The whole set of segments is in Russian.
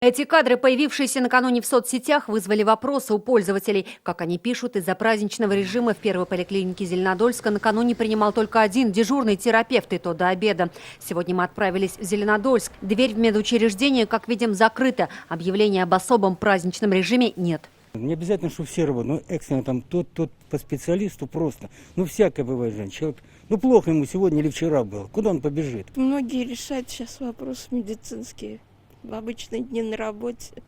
Эти кадры, появившиеся накануне в соцсетях, вызвали вопросы у пользователей. Как они пишут, из-за праздничного режима в первой поликлинике Зеленодольска накануне принимал только один дежурный терапевт, и то до обеда. Сегодня мы отправились в Зеленодольск. Дверь в медучреждение, как видим, закрыта. Объявления об особом праздничном режиме нет. Не обязательно, что все работают, экстренно там тот по специалисту просто. Всякое бывает, человек, плохо ему сегодня или вчера было, куда он побежит? Многие решают сейчас вопросы медицинские. В обычные дни на работе.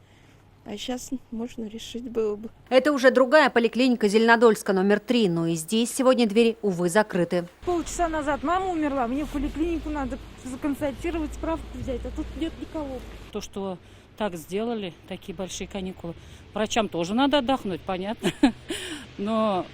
А сейчас можно решить было бы. Это уже другая поликлиника Зеленодольска, номер 3. Но и здесь сегодня двери, увы, закрыты. Полчаса назад мама умерла, мне в поликлинику надо законсультировать, справку взять, а тут нет никого. То, что так сделали, такие большие каникулы. Врачам тоже надо отдохнуть, понятно. Но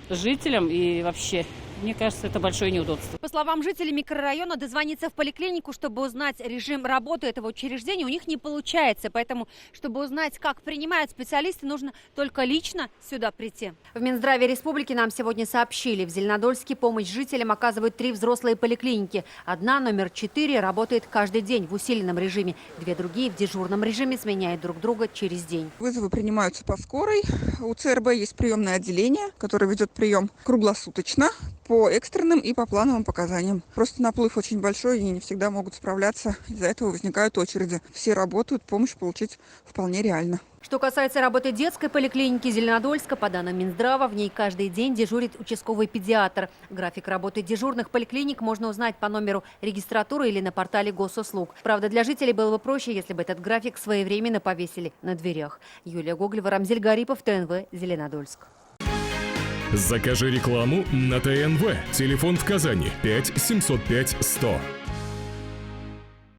жителям и вообще, мне кажется, это большое неудобство. По словам жителей микрорайона, дозвониться в поликлинику, чтобы узнать режим работы этого учреждения, у них не получается. Поэтому, чтобы узнать, как принимают специалисты, нужно только лично сюда прийти. В Минздраве республики нам сегодня сообщили, в Зеленодольске помощь жителям оказывают 3 взрослые поликлиники. Одна, номер 4, работает каждый день в усиленном режиме. 2 другие в дежурном режиме сменяют друг друга через день. Вызовы принимаются по скорой. У ЦРБ есть приемное отделение, которое ведет прием круглосуточно по экстренным и по плановым показаниям. Просто наплыв очень большой и не всегда могут справляться. Из-за этого возникают очереди. Все работают, помощь получить вполне реально. Что касается работы детской поликлиники Зеленодольска, по данным Минздрава, в ней каждый день дежурит участковый педиатр. График работы дежурных поликлиник можно узнать по номеру регистратуры или на портале госуслуг. Правда, для жителей было бы проще, если бы этот график своевременно повесили на дверях. Юлия Гоголева, Рамзель Гарипов, ТНВ, Зеленодольск. Закажи рекламу на ТНВ. Телефон в Казани 5 705 100.